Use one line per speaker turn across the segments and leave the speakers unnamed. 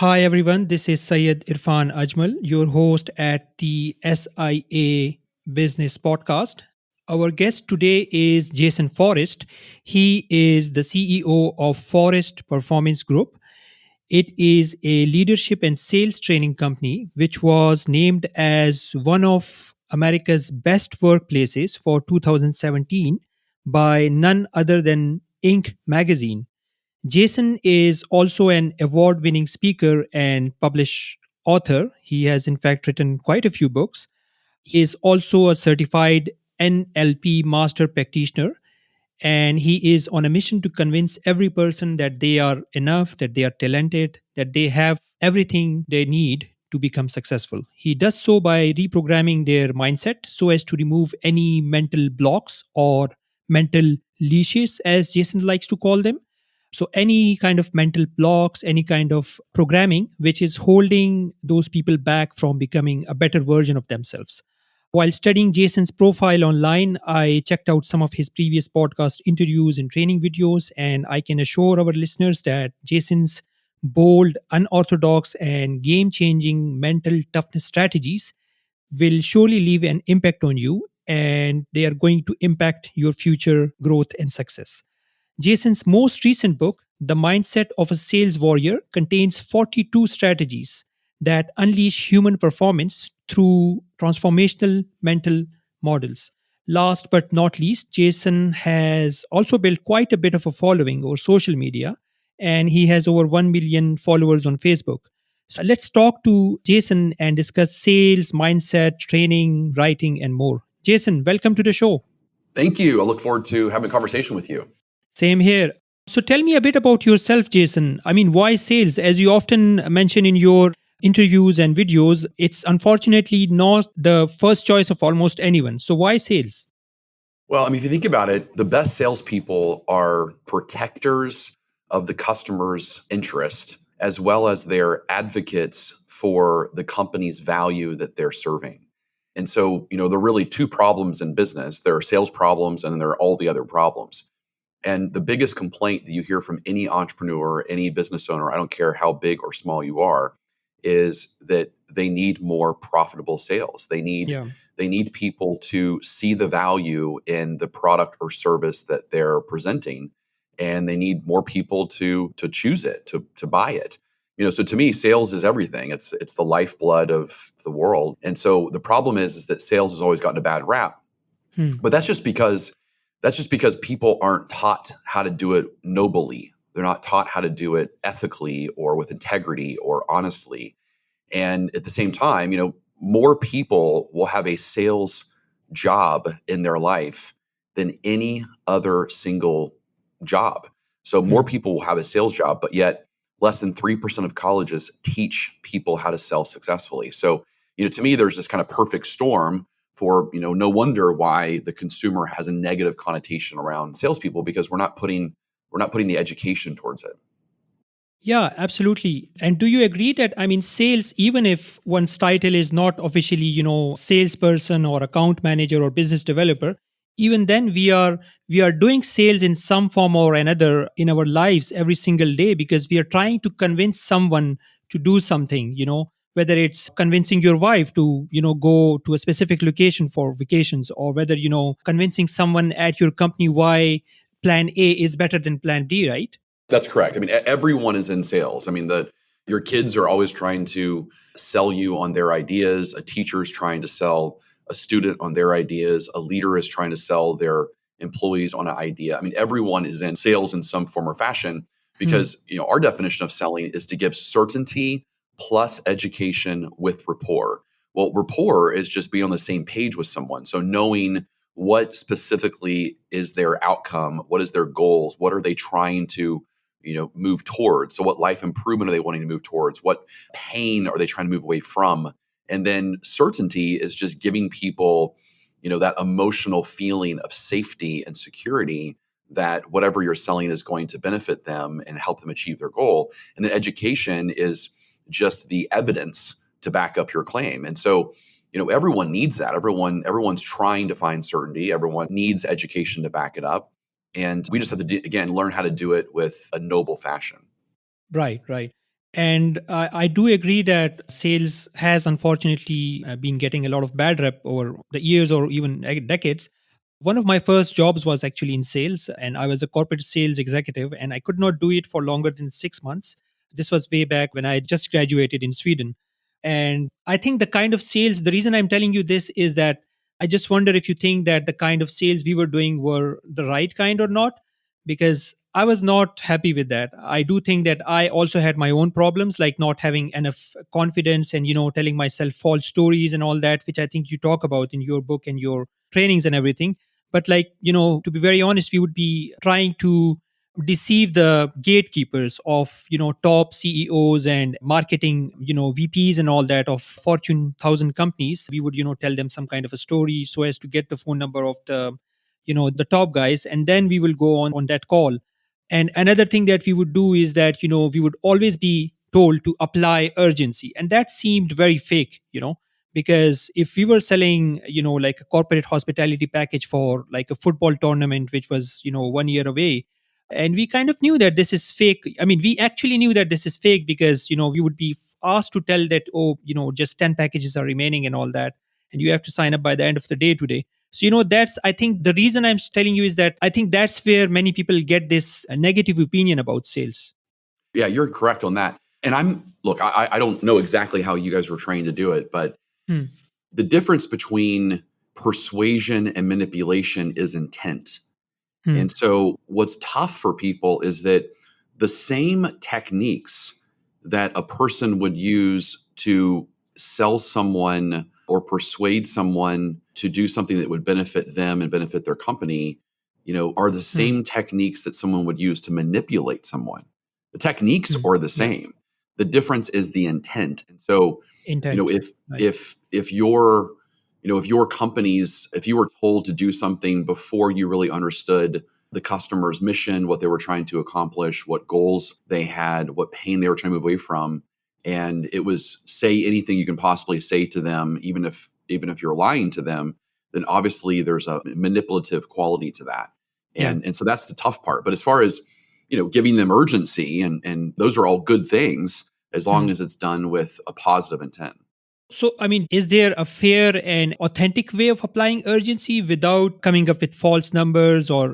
Hi, everyone. This is Syed Irfan Ajmal, your host at the SIA Business Podcast. Our guest today is Jason Forrest. He is the CEO of Forrest Performance Group. It is a leadership and sales training company which was named as one of America's best workplaces for 2017 by none other than Inc. magazine. Jason is also an award winning speaker and published author. He has, in fact, written quite a few books. He is also a certified NLP Master Practitioner, and he is on a mission to convince every person that they are enough, that they are talented, that they have everything they need to become successful. He does so by reprogramming their mindset so as to remove any mental blocks or mental leashes, as Jason likes to call them. So, any kind of mental blocks, any kind of programming which is holding those people back from becoming a better version of themselves. While studying Jason's profile online, I checked out some of his previous podcast interviews and training videos, and I can assure our listeners that Jason's bold, unorthodox, and game changing mental toughness strategies will surely leave an impact on you, and they are going to impact your future growth and success. Jason's most recent book, The Mindset of a Sales Warrior, contains 42 strategies that unleash human performance through transformational mental models. Last but not least, Jason has also built quite a bit of a following over social media, and he has over 1 million followers on Facebook. So let's talk to Jason and discuss sales, mindset, training, writing, and more. Jason, welcome to the show.
Thank you. I look forward to having a conversation with you.
Same here. So tell me a bit about yourself, Jason. I mean, why sales? As you often mention in your interviews and videos, it's unfortunately not the first choice of almost anyone. So why sales?
Well, if you think about it, the best salespeople are protectors of the customer's interest, as well as they're advocates for the company's value that they're serving. And so, there are really two problems in business. There are sales problems and there are all the other problems. And the biggest complaint that you hear from any entrepreneur, any business owner, I don't care how big or small you are, is that they need more profitable sales.
Yeah.
They need people to see the value in the product or service that they're presenting, and they need more people to choose it, to buy it. So to me, sales is everything. It's the lifeblood of the world. And so the problem is that sales has always gotten a bad rap. But that's just because people aren't taught how to do it nobly. They're not taught how to do it ethically or with integrity or honestly. And at the same time, more people will have a sales job in their life than any other single job. So more people will have a sales job, but yet less than 3% of colleges teach people how to sell successfully. So, to me, there's this kind of perfect storm for, no wonder why the consumer has a negative connotation around salespeople, because we're not putting the education towards it.
Yeah, absolutely. And do you agree that, I mean, sales, even if one's title is not officially, salesperson or account manager or business developer, even then we are doing sales in some form or another in our lives every single day, because we are trying to convince someone to do something, whether it's convincing your wife to, go to a specific location for vacations, or whether, convincing someone at your company why plan A is better than plan B, right?
That's correct. Everyone is in sales. Your kids are always trying to sell you on their ideas. A teacher is trying to sell a student on their ideas. A leader is trying to sell their employees on an idea. Everyone is in sales in some form or fashion, because our definition of selling is to give certainty plus education with rapport. Well, rapport is just being on the same page with someone. So knowing what specifically is their outcome, what is their goals, what are they trying to move towards. So what life improvement are they wanting to move towards? What pain are they trying to move away from? And then certainty is just giving people, that emotional feeling of safety and security that whatever you're selling is going to benefit them and help them achieve their goal. And then education is just the evidence to back up your claim. And so, everyone needs that. Everyone's trying to find certainty. Everyone needs education to back it up. And we just have to, again, learn how to do it with a noble fashion.
Right, right. And I do agree that sales has unfortunately been getting a lot of bad rep over the years or even decades. One of my first jobs was actually in sales, and I was a corporate sales executive, and I could not do it for longer than 6 months. This was way back when I just graduated in Sweden. And I think the kind of sales, the reason I'm telling you this is that I just wonder if you think that the kind of sales we were doing were the right kind or not, because I was not happy with that. I do think that I also had my own problems, like not having enough confidence and, telling myself false stories and all that, which I think you talk about in your book and your trainings and everything. But, like, to be very honest, we would be trying to deceive the gatekeepers of, top CEOs and marketing, VPs and all that of Fortune 1000 companies. We would, tell them some kind of a story so as to get the phone number of the top guys, and then we will go on that call. And another thing that we would do is that, we would always be told to apply urgency, and that seemed very fake, because if we were selling, like a corporate hospitality package for like a football tournament which was, 1 year away, and we kind of knew that this is fake. I mean, we actually knew that this is fake because, we would be asked to tell that, oh, just 10 packages are remaining and all that, and you have to sign up by the end of the day today. So, that's, I think the reason I'm telling you is that I think that's where many people get this negative opinion about sales.
Yeah, you're correct on that. And look, I don't know exactly how you guys were trained to do it, but
Hmm.
the difference between persuasion and manipulation is intent.
Hmm.
And so what's tough for people is that the same techniques that a person would use to sell someone or persuade someone to do something that would benefit them and benefit their company, are the
Hmm.
same techniques that someone would use to manipulate someone. The techniques
Hmm.
are the
Yeah.
same. The difference is the intent. And so,
Intent.
if
Right.
if your if your companies, if you were told to do something before you really understood the customer's mission, what they were trying to accomplish, what goals they had, what pain they were trying to move away from, and it was say anything you can possibly say to them, even if you're lying to them, then obviously there's a manipulative quality to that.
Yeah.
And so that's the tough part. But as far as giving them urgency, and those are all good things as long
Hmm.
as it's done with a positive intent.
So, I mean, is there a fair and authentic way of applying urgency without coming up with false numbers or,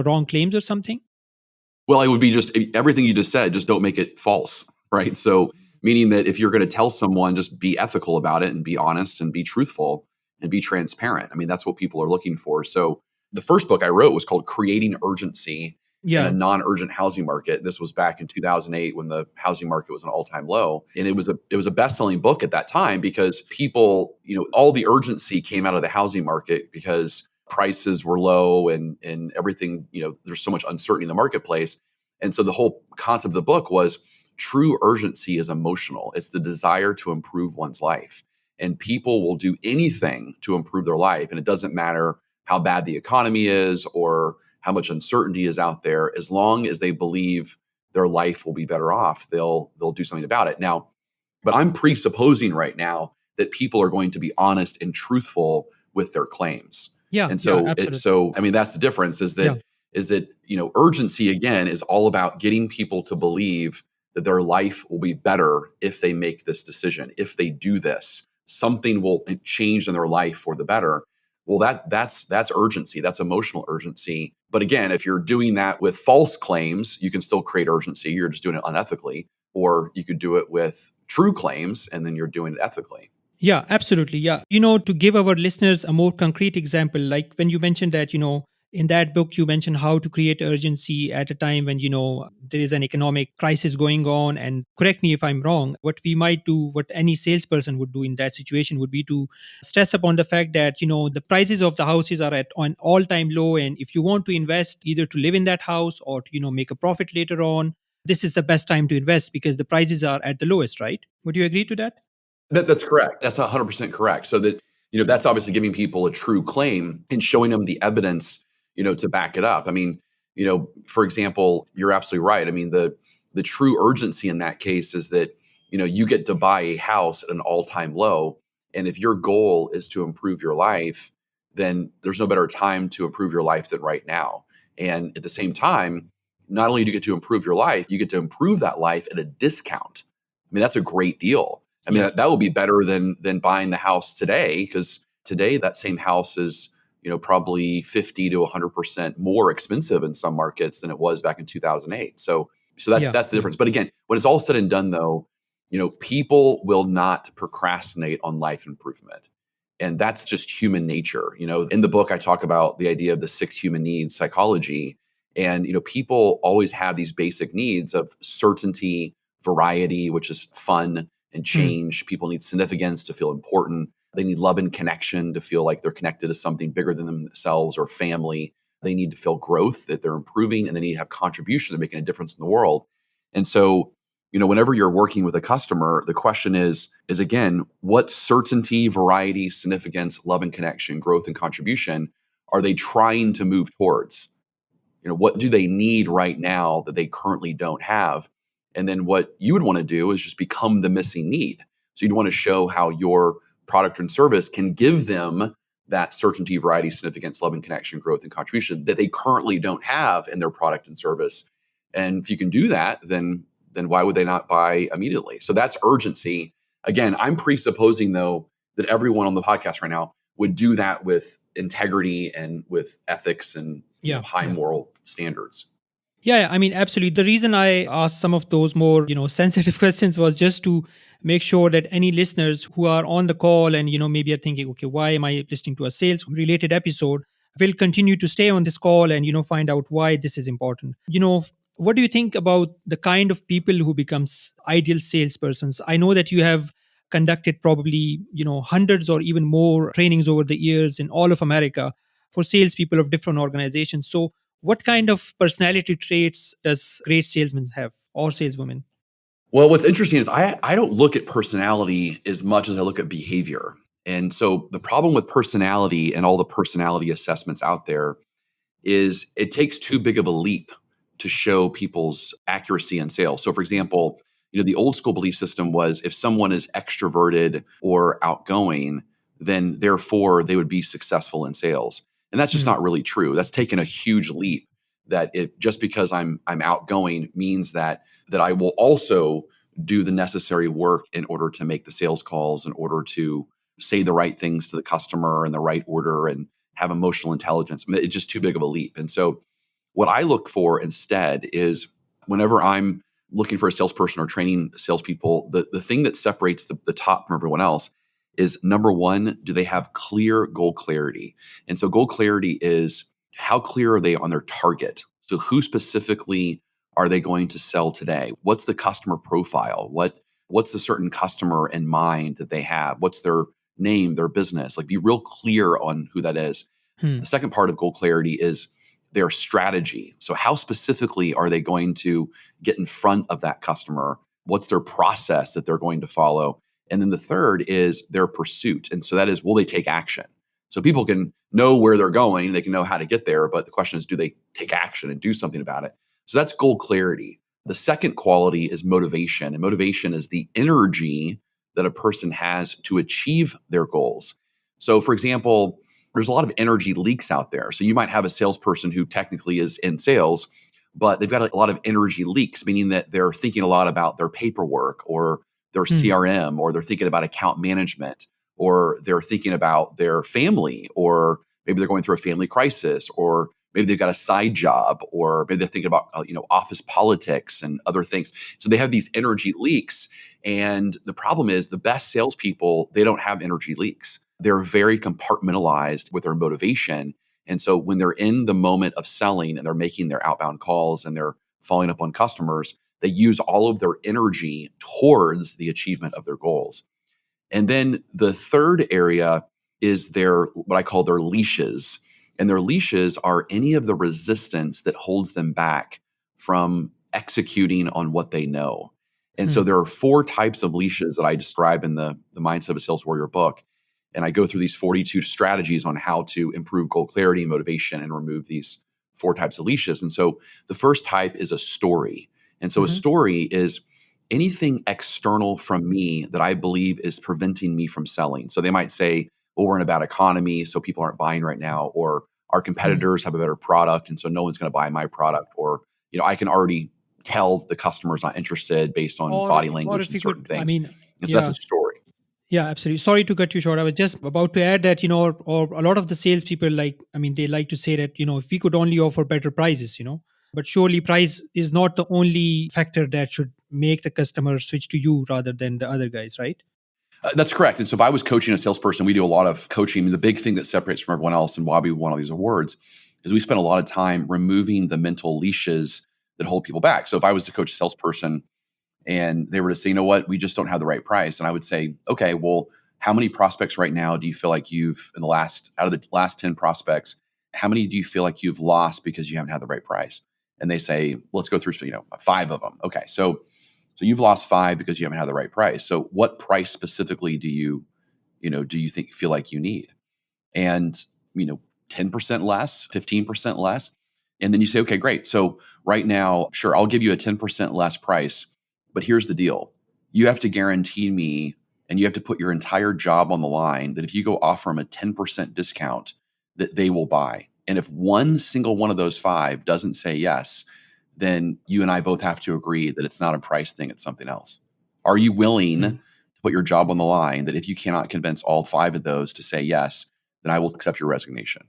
wrong claims or something?
Well, it would be just everything you just said, just don't make it false, right? So, meaning that if you're going to tell someone, just be ethical about it and be honest and be truthful and be transparent. I mean, that's what people are looking for. So, the first book I wrote was called Creating Urgency in a
Yeah.
Non-Urgent Housing Market. This was back in 2008 when the housing market was an all-time low, and it was a best-selling book at that time because people, all the urgency came out of the housing market because prices were low and everything, there's so much uncertainty in the marketplace. And so the whole concept of the book was true urgency is emotional. It's the desire to improve one's life. And people will do anything to improve their life. And it doesn't matter how bad the economy is or how much uncertainty is out there. As long as they believe their life will be better off, they'll do something about it. Now, but I'm presupposing right now that people are going to be honest and truthful with their claims.
Yeah.
And
Yeah.
so it's
Absolutely.
so I mean that's the difference
Yeah.
is that urgency again is all about getting people to believe that their life will be better if they make this decision. If they do this, something will change in their life for the better. Well, that's urgency. That's emotional urgency. But again, if you're doing that with false claims, you can still create urgency. You're just doing it unethically. Or you could do it with true claims and then you're doing it ethically.
Yeah, absolutely. Yeah. To give our listeners a more concrete example, like when you mentioned that, in that book, you mentioned how to create urgency at a time when, there is an economic crisis going on. And correct me if I'm wrong, what we might do, what any salesperson would do in that situation would be to stress upon the fact that, the prices of the houses are at an all time low. And if you want to invest either to live in that house or to, make a profit later on, this is the best time to invest because the prices are at the lowest, right? Would you agree to that?
That's correct. That's 100% correct. So that, that's obviously giving people a true claim and showing them the evidence, to back it up. I mean, for example, you're absolutely right. I mean, the true urgency in that case is that, you get to buy a house at an all-time low. And if your goal is to improve your life, then there's no better time to improve your life than right now. And at the same time, not only do you get to improve your life, you get to improve that life at a discount. mean, that's a great deal. I mean,
Yeah.
that would be better than buying the house today, because today that same house is, probably 50 to 100% more expensive in some markets than it was back in 2008. So
Yeah.
that's the
Yeah.
difference. But again, when it's all said and done, though, people will not procrastinate on life improvement. And that's just human nature. In the book, I talk about the idea of the 6 human needs psychology. And, people always have these basic needs of certainty, variety, which is fun and
Hmm.
change. People need significance to feel important. They need love and connection to feel like they're connected to something bigger than themselves or family. They need to feel growth, that they're improving, and they need to have contribution, they're making a difference in the world. And so, whenever you're working with a customer, the question is again, what certainty, variety, significance, love and connection, growth and contribution are they trying to move towards? What do they need right now that they currently don't have? And then what you would want to do is just become the missing need. So you'd want to show how your product and service can give them that certainty, variety, significance, love and connection, growth and contribution that they currently don't have in their product and service. And if you can do that, then why would they not buy immediately? So that's urgency. Again, I'm presupposing though that everyone on the podcast right now would do that with integrity and with ethics and
Yeah.
high
Yeah.
moral standards.
Yeah, I mean, absolutely. The reason I asked some of those more, sensitive questions was just to make sure that any listeners who are on the call and, maybe are thinking, okay, why am I listening to a sales related episode, will continue to stay on this call and, find out why this is important. What do you think about the kind of people who becomes ideal salespersons? I know that you have conducted probably, hundreds or even more trainings over the years in all of America for salespeople of different organizations. So what kind of personality traits does great salesmen have or saleswomen?
Well, what's interesting is I don't look at personality as much as I look at behavior. And so the problem with personality and all the personality assessments out there is it takes too big of a leap to show people's accuracy in sales. So, for example, the old school belief system was if someone is extroverted or outgoing, then therefore they would be successful in sales. And that's just
Hmm.
not really true. That's taken a huge leap. That it just because I'm outgoing means that I will also do the necessary work in order to make the sales calls, in order to say the right things to the customer in the right order, and have emotional intelligence. I mean, it's just too big of a leap. And so what I look for instead is whenever I'm looking for a salesperson or training salespeople, the thing that separates the top from everyone else is, number one, do they have clear goal clarity? And so goal clarity is, how clear are they on their target? So who specifically are they going to sell today? What's the customer profile? What's the certain customer in mind that they have? What's their name, their business? Like, be real clear on who that is.
Hmm.
The second part of goal clarity is their strategy. So, how specifically are they going to get in front of that customer? What's their process that they're going to follow? And then the third is their pursuit. And so that is, will they take action? So people can know where they're going, they can know how to get there, but the question is, do they take action and do something about it? So that's goal clarity. The second quality is motivation. And motivation is the energy that a person has to achieve their goals. So, for example, there's a lot of energy leaks out there. So you might have a salesperson who technically is in sales, but they've got a lot of energy leaks, meaning that they're thinking a lot about their paperwork or their
Hmm.
CRM, or they're thinking about account management, or they're thinking about their family, or maybe they're going through a family crisis, or maybe they've got a side job, or maybe they're thinking about office politics and other things. So they have these energy leaks, and the problem is the best salespeople, they don't have energy leaks. They're very compartmentalized with their motivation. And so when they're in the moment of selling and they're making their outbound calls and they're following up on customers, they use all of their energy towards the achievement of their goals. And then the third area is their, what I call their leashes. And their leashes are any of the resistance that holds them back from executing on what they know. And so
Hmm.
there are 4 types of leashes that I describe in the Mindset of a Sales Warrior book. And I go through these 42 strategies on how to improve goal clarity and motivation and remove these 4 types of leashes. And so the first type is a story. And so a
Mhm.
story is anything external from me that I believe is preventing me from selling. So they might say, well, we're in a bad economy, so people aren't buying right now, or our
Hmm.
competitors have a better product, and so no one's going to buy my product, or I can already tell the customer's not interested based on
or
body
or
language
if
and
you
certain
could, I
things.
mean,
And so that's a
yeah.
story.
Yeah, absolutely. Sorry to cut you short. I was just about to add that, or a lot of the salespeople, like, I mean, they like to say that, if we could only offer better prices, but surely price is not the only factor that should make the customer switch to you rather than the other guys, right?
That's correct. And so if I was coaching a salesperson, we do a lot of coaching. The big thing that separates from everyone else and why we won all these awards is we spend a lot of time removing the mental leashes that hold people back. So if I was to coach a salesperson and they were to say, you know what, we just don't have the right price. And I would say, okay, well, how many prospects right now do you feel like out of the last 10 prospects, how many do you feel like you've lost because you haven't had the right price? And they say, let's go through, five of them. Okay. So you've lost five because you haven't had the right price. So what price specifically do you feel like you need? And, you know, 10% less, 15% less. And then you say, okay, great. So right now, sure, I'll give you a 10% less price, but here's the deal. You have to guarantee me and you have to put your entire job on the line that if you go offer them a 10% discount, that they will buy. And if one single one of those five doesn't say yes, then you and I both have to agree that it's not a price thing, it's something else. Are you willing
Mm.
to put your job on the line that if you cannot convince all five of those to say yes, then I will accept your resignation?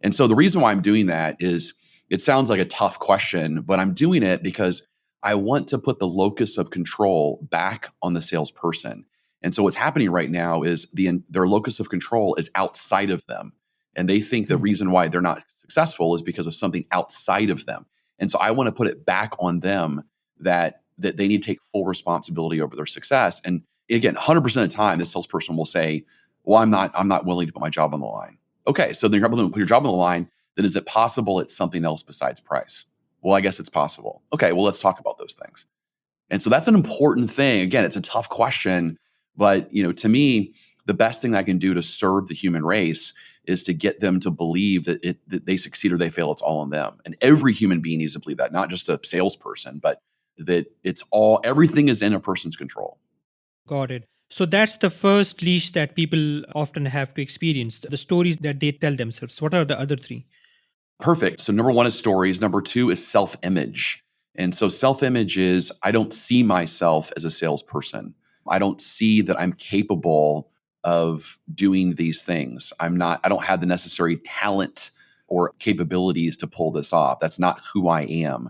And so the reason why I'm doing that is it sounds like a tough question, but I'm doing it because I want to put the locus of control back on the salesperson. And so what's happening right now is their locus of control is outside of them. And they think the
Mm.
reason why they're not successful is because of something outside of them. And so I want to put it back on them that they need to take full responsibility over their success. And again, 100% of the time, the salesperson will say, well, I'm not willing to put my job on the line. Okay, so then you're not willing to put your job on the line. Then is it possible it's something else besides price? Well, I guess it's possible. Okay, well, let's talk about those things. And so that's an important thing. Again, it's a tough question, but to me, the best thing that I can do to serve the human race is to get them to believe that they succeed or they fail. It's all on them. And every human being needs to believe that, not just a salesperson, but that everything is in a person's control.
Got it. So that's the first leash that people often have to experience, the stories that they tell themselves. What are the other three?
Perfect. So number one is stories. Number two is self-image. And so self-image is I don't see myself as a salesperson. I don't see that I'm capable of doing these things. I don't have the necessary talent or capabilities to pull this off. That's not who I am.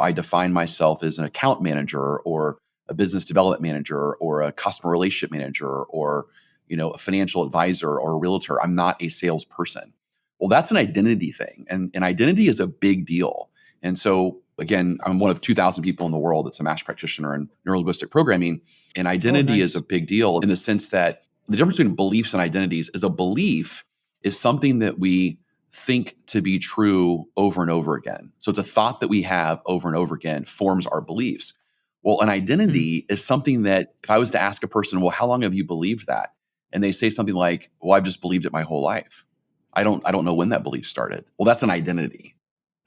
I define myself as an account manager or a business development manager or a customer relationship manager or, a financial advisor or a realtor. I'm not a salesperson. Well, that's an identity thing. And identity is a big deal. And so, again, I'm one of 2,000 people in the world that's a master practitioner in neurolinguistic programming. And
Oh,
identity is a
nice.
big deal in the sense that the difference between beliefs and identities is a belief is something that we think to be true over and over again. So it's a thought that we have over and over again forms our beliefs. Well, an
Mm.
identity is something that if I was to ask a person, well, how long have you believed that? And they say something like, well, I've just believed it my whole life. I don't know when that belief started. Well, that's an identity.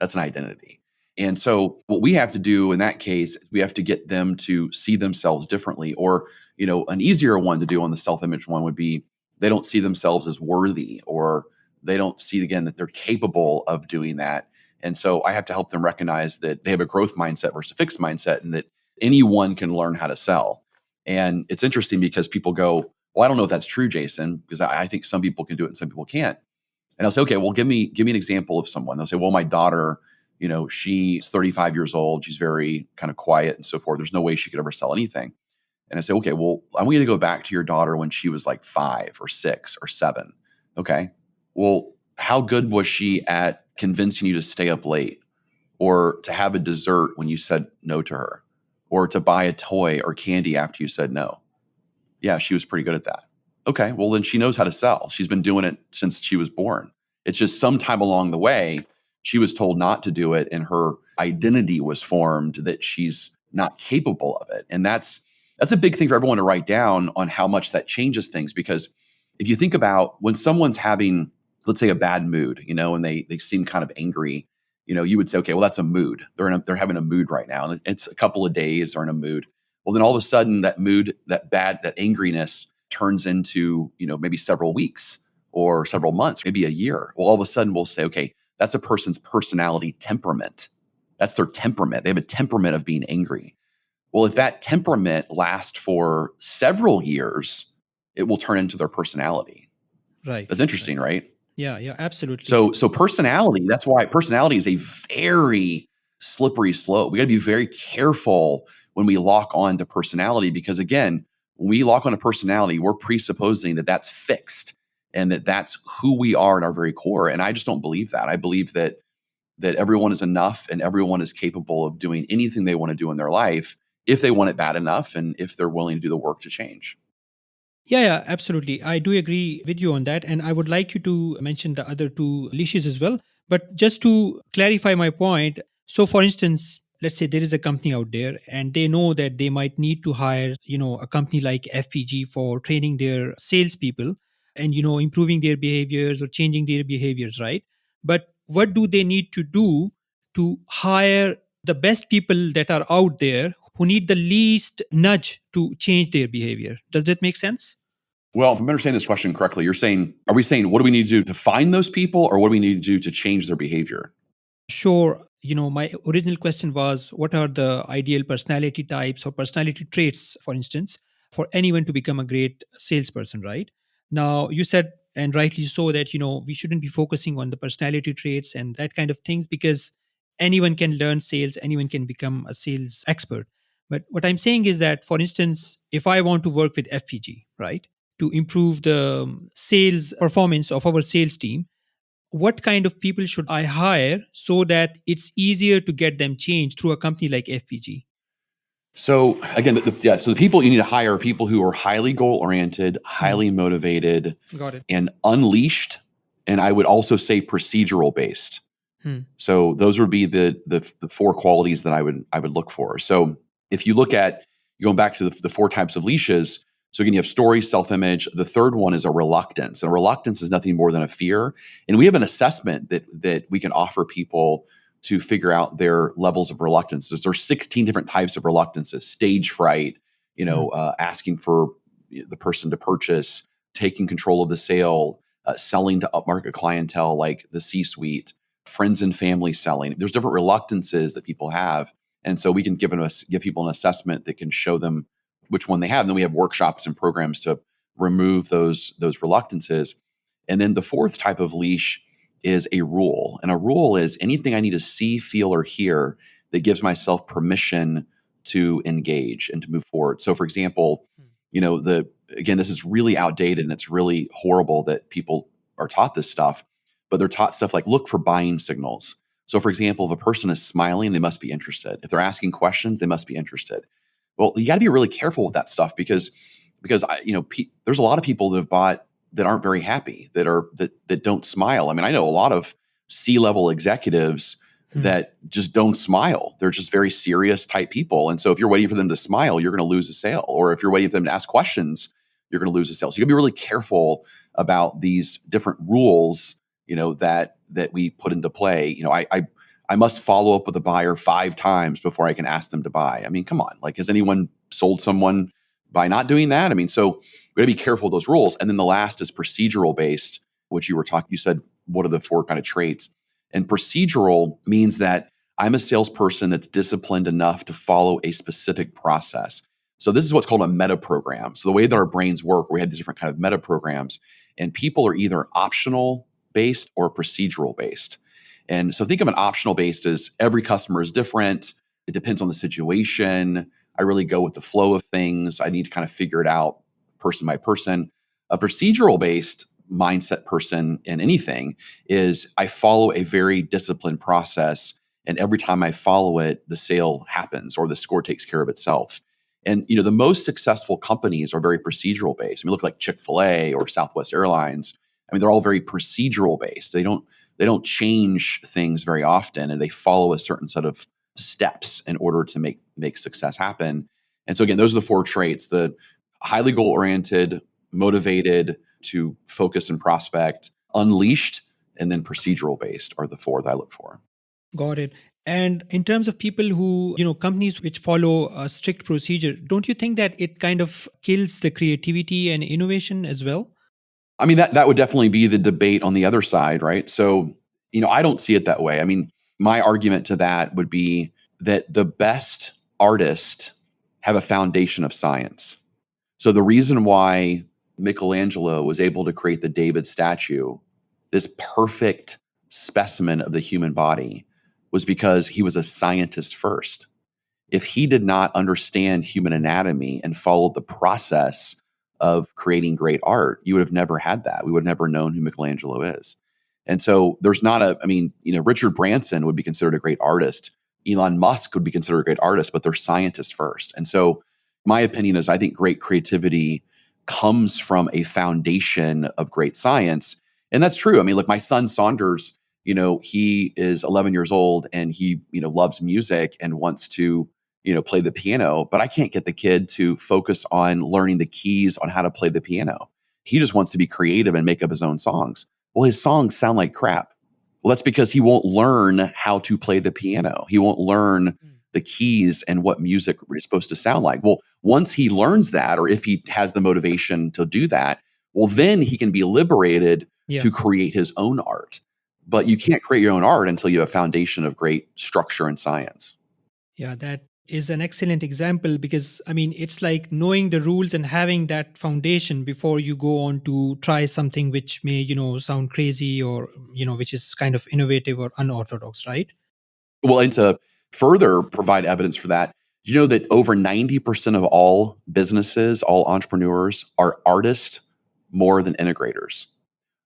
That's an identity. And so what we have to do in that case is we have to get them to see themselves differently. Or, an easier one to do on the self-image one would be they don't see themselves as worthy, or they don't see again that they're capable of doing that. And so I have to help them recognize that they have a growth mindset versus a fixed mindset, and that anyone can learn how to sell. And it's interesting because people go, well, I don't know if that's true, Jason, because I think some people can do it and some people can't. And I'll say, okay, well, give me an example of someone. They'll say, well, my daughter, she's 35 years old. She's very kind of quiet and so forth. There's no way she could ever sell anything. And I say, okay, well, I want you to go back to your daughter when she was like 5 or 6 or 7. Okay. Well, how good was she at convincing you to stay up late or to have a dessert when you said no to her or to buy a toy or candy after you said no? Yeah, she was pretty good at that. Okay, well, then she knows how to sell. She's been doing it since she was born. It's just sometime along the way, she was told not to do it, and her identity was formed that she's not capable of it. And that's a big thing for everyone to write down on how much that changes things. Because if you think about when someone's having, let's say, a bad mood, and they seem kind of angry, you would say, okay, well, that's a mood. They're having a mood right now, and it's a couple of days they're in a mood. Well, then all of a sudden that mood, that angriness turns into, maybe several weeks or several months, maybe a year. Well, all of a sudden we'll say, okay, that's a person's personality temperament. That's their temperament. They have a temperament of being angry. Well, if that temperament lasts for several years, it will turn into their personality.
Right.
That's interesting, right?
Yeah, absolutely.
So personality, that's why personality is a very slippery slope. We got to be very careful when we lock on to personality, because again, when we lock on to personality, we're presupposing that that's fixed and that that's who we are at our very core. And I just don't believe that. I believe that everyone is enough and everyone is capable of doing anything they want to do in their life if they want it bad enough and if they're willing to do the work to change.
Yeah, absolutely. I do agree with you on that. And I would like you to mention the other two leashes as well. But just to clarify my point, so for instance, let's say there is a company out there and they know that they might need to hire, a company like FPG for training their salespeople and, improving their behaviors or changing their behaviors, right? But what do they need to do to hire the best people that are out there who need the least nudge to change their behavior? Does that make sense?
Well, if I'm understanding this question correctly, are we saying, what do we need to do to find those people, or what do we need to do to change their behavior?
Sure. My original question was what are the ideal personality types or personality traits, for instance, for anyone to become a great salesperson, right? Now, you said, and rightly so, that, we shouldn't be focusing on the personality traits and that kind of things because anyone can learn sales, anyone can become a sales expert. But what I'm saying is that, for instance, if I want to work with FPG, right, to improve the sales performance of our sales team, what kind of people should I hire so that it's easier to get them changed through a company like FPG?
So again, so the people you need to hire are people who are highly goal oriented,
Hmm.
highly motivated,
Got it.
and unleashed. And I would also say procedural based.
Hmm.
So those would be the four qualities that I would look for. So if you look at going back to the four types of leashes, so again, you have story, self-image. The third one is a reluctance. And a reluctance is nothing more than a fear. And we have an assessment that we can offer people to figure out their levels of reluctance. There's 16 different types of reluctances: stage fright,
Hmm.
asking for the person to purchase, taking control of the sale, selling to upmarket clientele like the C-suite, friends and family selling. There's different reluctances that people have. And so we can give people an assessment that can show them which one they have. And then we have workshops and programs to remove those reluctances. And then the fourth type of leash is a rule. And a rule is anything I need to see, feel, or hear that gives myself permission to engage and to move forward. So for example, this is really outdated and it's really horrible that people are taught this stuff, but they're taught stuff like look for buying signals. So for example, if a person is smiling, they must be interested. If they're asking questions, they must be interested. Well, you got to be really careful with that stuff because there's a lot of people that have bought that aren't very happy, that don't smile. I mean, I know a lot of C-level executives
Hmm.
that just don't smile. They're just very serious type people. And so if you're waiting for them to smile, you're going to lose a sale. Or if you're waiting for them to ask questions, you're going to lose a sale. So you got to be really careful about these different rules, that we put into play. I must follow up with a buyer 5 times before I can ask them to buy. I mean, come on. Like, has anyone sold someone by not doing that? I mean, so we got to be careful of those rules. And then the last is procedural based, which you said, what are the 4 kind of traits? And procedural means that I'm a salesperson that's disciplined enough to follow a specific process. So this is what's called a meta program. So the way that our brains work, we have these different kind of meta programs, and people are either optional based or procedural based. And so think of an optional based as every customer is different. It depends on the situation. I really go with the flow of things. I need to kind of figure it out person by person. A procedural based mindset person in anything is I follow a very disciplined process. And every time I follow it, the sale happens or the score takes care of itself. And the most successful companies are very procedural based. I mean, look like Chick-fil-A or Southwest Airlines. I mean, they're all very procedural based. They don't change things very often, and they follow a certain set of steps in order to make success happen. And so again, those are the 4 traits: the highly goal oriented, motivated to focus and prospect, unleashed, and then procedural based are the 4 that I look for.
Got it. And in terms of people who, companies which follow a strict procedure, don't you think that it kind of kills the creativity and innovation as well?
I mean, that would definitely be the debate on the other side, right? So, I don't see it that way. I mean, My argument to that would be that the best artists have a foundation of science. So the reason why Michelangelo was able to create the David statue, this perfect specimen of the human body, was because he was a scientist first. If he did not understand human anatomy and followed the process of creating great art, you would have never had that. We would have never known who Michelangelo is. And so there's not a, I mean, Richard Branson would be considered a great artist. Elon Musk would be considered a great artist, but they're scientists first. And so my opinion is I think great creativity comes from a foundation of great science. And that's true. I mean, like my son Saunders, he is 11 years old and he, loves music and wants to, play the piano, but I can't get the kid to focus on learning the keys on how to play the piano. He just wants to be creative and make up his own songs. Well, his songs sound like crap. Well, that's because he won't learn how to play the piano. He won't learn the keys and what music is supposed to sound like. Well, once he learns that, or if he has the motivation to do that, well, then he can be liberated to create his own art. But you can't create your own art until you have a foundation of great structure and science.
Yeah, that is an excellent example because I mean, it's like knowing the rules and having that foundation before you go on to try something which may, sound crazy or, which is kind of innovative or unorthodox, right?
Well, and to further provide evidence for that, you know that over 90% of all businesses, all entrepreneurs are artists more than integrators.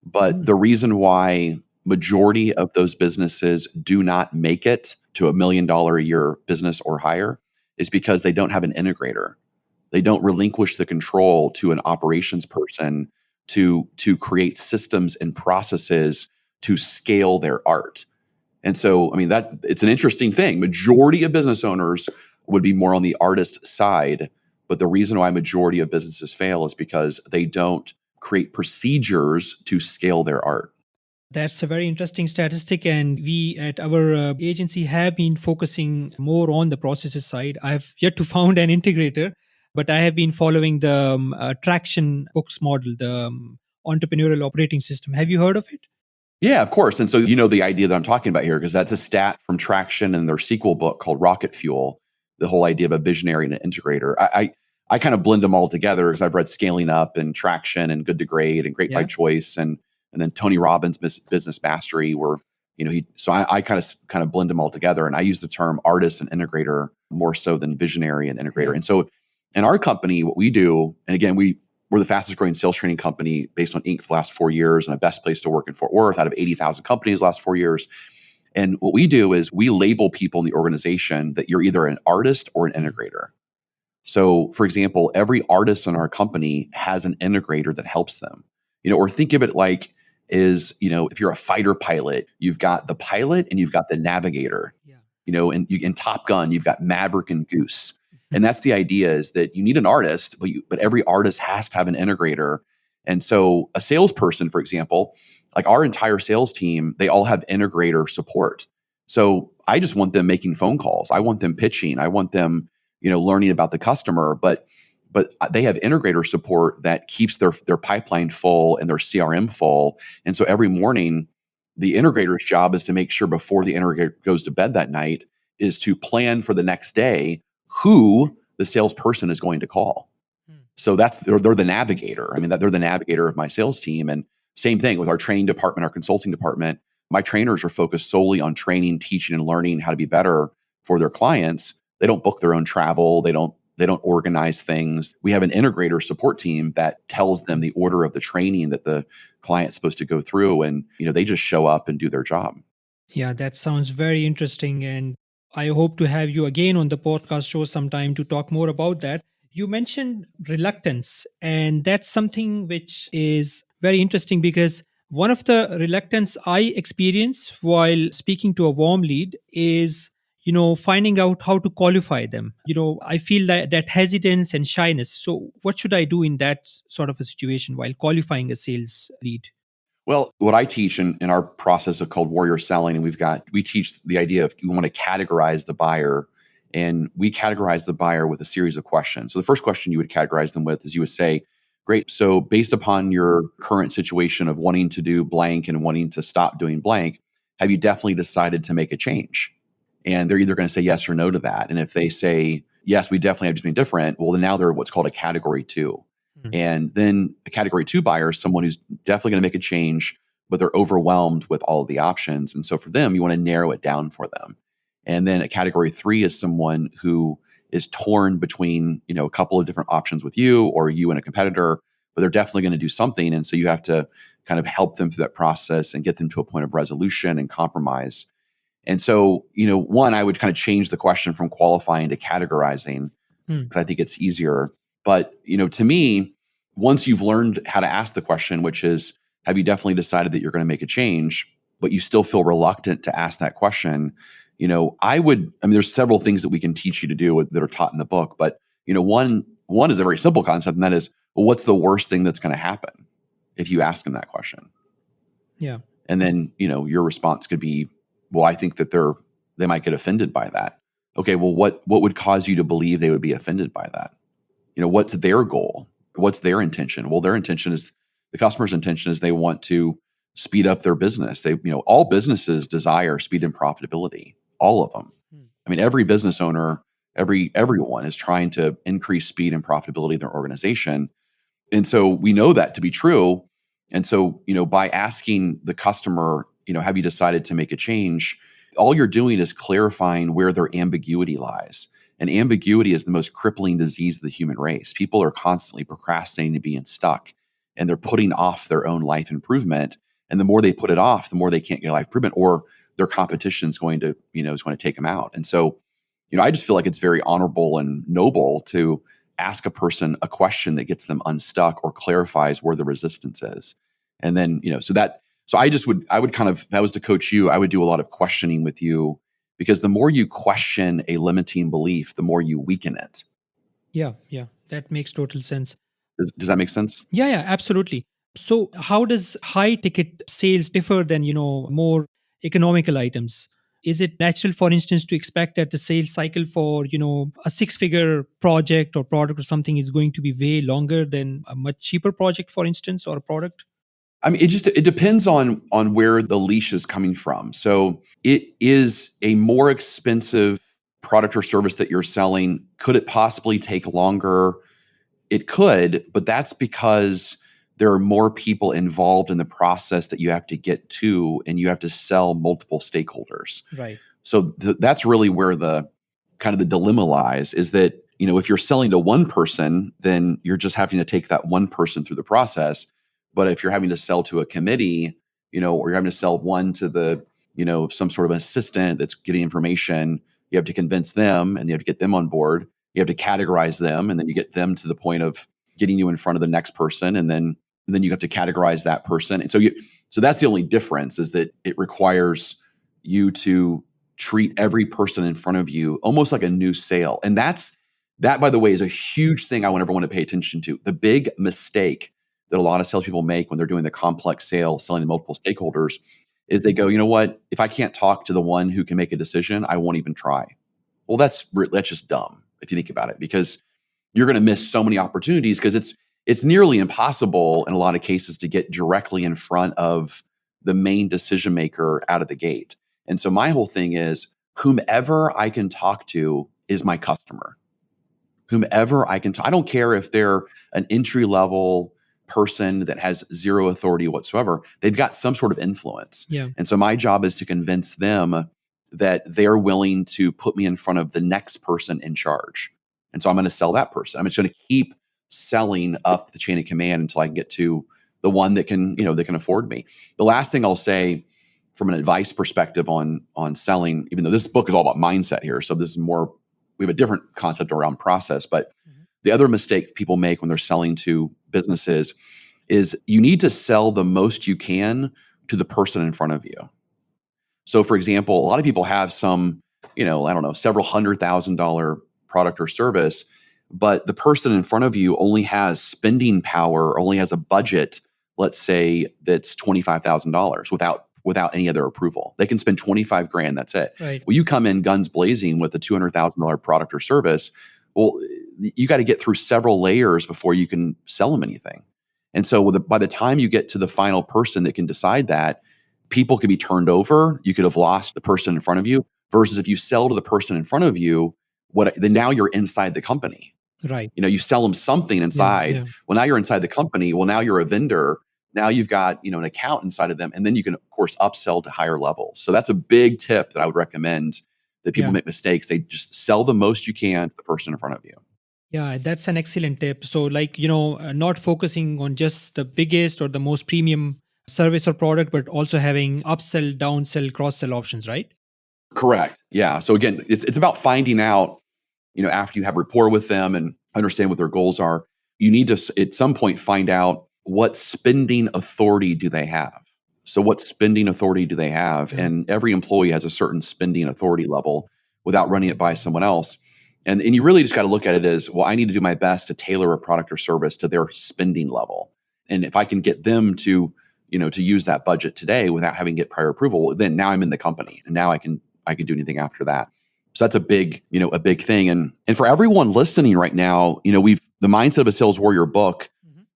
But the reason why majority of those businesses do not make it to $1 million a year business or higher is because they don't have an integrator. They don't relinquish the control to an operations person to create systems and processes to scale their art. And so, I mean, that it's an interesting thing. Majority of business owners would be more on the artist side, but the reason why majority of businesses fail is because they don't create procedures to scale their art.
That's a very interesting statistic, and we at our agency have been focusing more on the processes side. I've yet to found an integrator, but I have been following the traction books model, the entrepreneurial operating system. Have you heard of it?
Yeah, of course. And so you know the idea that I'm talking about here, because that's a stat from Traction and their sequel book called Rocket Fuel, the whole idea of a visionary and an integrator. I kind of blend them all together because I've read Scaling Up and Traction and Good to Great and Great by
Yeah.
Choice and then Tony Robbins' Business Mastery, where I kind of blend them all together. And I use the term artist and integrator more so than visionary and integrator.
Yeah.
And so in our company, what we do, and again, we're the fastest growing sales training company based on Inc. for the last 4 years and a best place to work in Fort Worth out of 80,000 companies the last 4 years. And what we do is we label people in the organization that you're either an artist or an integrator. So for example, every artist in our company has an integrator that helps them, or think of it like if you're a fighter pilot, you've got the pilot and you've got the navigator, and in Top Gun, you've got Maverick and Goose. And that's the idea is that you need an artist, but every artist has to have an integrator. And so a salesperson, for example, like our entire sales team, they all have integrator support. So I just want them making phone calls. I want them pitching. I want them, learning about the customer, but they have integrator support that keeps their pipeline full and their CRM full. And so every morning, the integrator's job is to make sure before the integrator goes to bed that night is to plan for the next day who the salesperson is going to call. So they're the navigator. I mean, they're the navigator of my sales team. And same thing with our training department, our consulting department. My trainers are focused solely on training, teaching, and learning how to be better for their clients. They don't book their own travel. They don't organize things. We have an integrator support team that tells them the order of the training that the client's supposed to go through. And, they just show up and do their job.
Yeah, that sounds very interesting. And I hope to have you again on the podcast show sometime to talk more about that. You mentioned reluctance, and that's something which is very interesting because one of the reluctance I experience while speaking to a warm lead is finding out how to qualify them. I feel that hesitance and shyness. So what should I do in that sort of a situation while qualifying a sales lead?
Well, what I teach in our process of called warrior selling, and we teach the idea of you want to categorize the buyer, and we categorize the buyer with a series of questions. So the first question you would categorize them with is you would say, great, so based upon your current situation of wanting to do blank and wanting to stop doing blank, have you definitely decided to make a change? And they're either going to say yes or no to that. And if they say, yes, we definitely have to do something different, well, then now they're what's called a category two.
Mm.
And then a category two buyer is someone who's definitely going to make a change, but they're overwhelmed with all of the options. And so for them, you want to narrow it down for them. And then a category three is someone who is torn between, a couple of different options with you or you and a competitor, but they're definitely going to do something. And so you have to kind of help them through that process and get them to a point of resolution and compromise. And so, one, I would kind of change the question from qualifying to categorizing
Mm.
because I think it's easier. But, to me, once you've learned how to ask the question, which is, have you definitely decided that you're going to make a change, but you still feel reluctant to ask that question? There's several things that we can teach you to do that are taught in the book, but, one is a very simple concept, and that is, well, what's the worst thing that's going to happen if you ask them that question?
Yeah.
And then, your response could be, well, I think that they might get offended by that. Okay, well, what would cause you to believe they would be offended by that? What's their goal? What's their intention? Well, the customer's intention is they want to speed up their business. All businesses desire speed and profitability, all of them.
Mm.
I mean, every business owner, everyone is trying to increase speed and profitability in their organization. And so we know that to be true. And so, by asking the customer, have you decided to make a change? All you're doing is clarifying where their ambiguity lies. And ambiguity is the most crippling disease of the human race. People are constantly procrastinating and being stuck, and they're putting off their own life improvement. And the more they put it off, the more they can't get life improvement, or their competition is going to take them out. And so, I just feel like it's very honorable and noble to ask a person a question that gets them unstuck or clarifies where the resistance is. And then, I would kind of, if I was to coach you, I would do a lot of questioning with you, because the more you question a limiting belief, the more you weaken it.
Yeah. Yeah. That makes total sense.
Does that make sense?
Yeah. Yeah. Absolutely. So, how does high ticket sales differ than, more economical items? Is it natural, for instance, to expect that the sales cycle for, a six-figure project or product or something is going to be way longer than a much cheaper project, for instance, or a product?
I mean, it depends on where the leash is coming from. So it is a more expensive product or service that you're selling. Could it possibly take longer? It could, but that's because there are more people involved in the process that you have to get to, and you have to sell multiple stakeholders.
Right.
So that's really where the kind of the dilemma lies, is that, if you're selling to one person, then you're just having to take that one person through the process. But if you're having to sell to a committee, or you're having to sell one to the, some sort of assistant that's getting information, you have to convince them and you have to get them on board. You have to categorize them, and then you get them to the point of getting you in front of the next person. And then you have to categorize that person. And so that's the only difference, is that it requires you to treat every person in front of you almost like a new sale. And that, by the way, is a huge thing I want everyone to pay attention to. The big mistake that a lot of salespeople make when they're doing the complex sale, selling to multiple stakeholders, is they go, you know what? If I can't talk to the one who can make a decision, I won't even try. Well, that's just dumb if you think about it, because you're going to miss so many opportunities, because it's nearly impossible in a lot of cases to get directly in front of the main decision maker out of the gate. And so my whole thing is, whomever I can talk to is my customer. Whomever I can talk, I don't care if they're an entry level person that has zero authority whatsoever. They've got some sort of influence.
Yeah.
And so my job is to convince them that they're willing to put me in front of the next person in charge. And so I'm going to sell that person. I'm just going to keep selling up the chain of command until I can get to the one that can afford me. The last thing I'll say from an advice perspective on selling, even though this book is all about mindset here, so this is more, we have a different concept around process, but the other mistake people make when they're selling to businesses is you need to sell the most you can to the person in front of you. So for example, a lot of people have some, I don't know, several $100,000 product or service, but the person in front of you only has spending power, only has a budget, let's say that's $25,000 without any other approval. They can spend 25 grand, that's it.
Right.
Well, you come in guns blazing with a $200,000 product or service. Well, you got to get through several layers before you can sell them anything. And so by the time you get to the final person that can decide that, people could be turned over. You could have lost the person in front of you versus if you sell to the person in front of you, then now you're inside the company.
Right.
You sell them something
Yeah.
inside.
Yeah.
Well, now you're inside the company. Well, now you're a vendor. Now you've got, an account inside of them. And then you can, of course, upsell to higher levels. So that's a big tip that I would recommend that people
Yeah.
make mistakes. They just sell the most you can to the person in front of you.
Yeah, that's an excellent tip. So, like, not focusing on just the biggest or the most premium service or product, but also having upsell, downsell, cross sell options, right?
Correct. Yeah. So again, it's about finding out, after you have rapport with them and understand what their goals are, you need to at some point find out what spending authority do they have. So what spending authority do they have?
Yeah.
And every employee has a certain spending authority level without running it by someone else. And you really just got to look at it as, well, I need to do my best to tailor a product or service to their spending level. And if I can get them to use that budget today without having to get prior approval, then now I'm in the company and now I can do anything after that. So that's a big thing. And for everyone listening right now, the Mindset of a Sales Warrior book,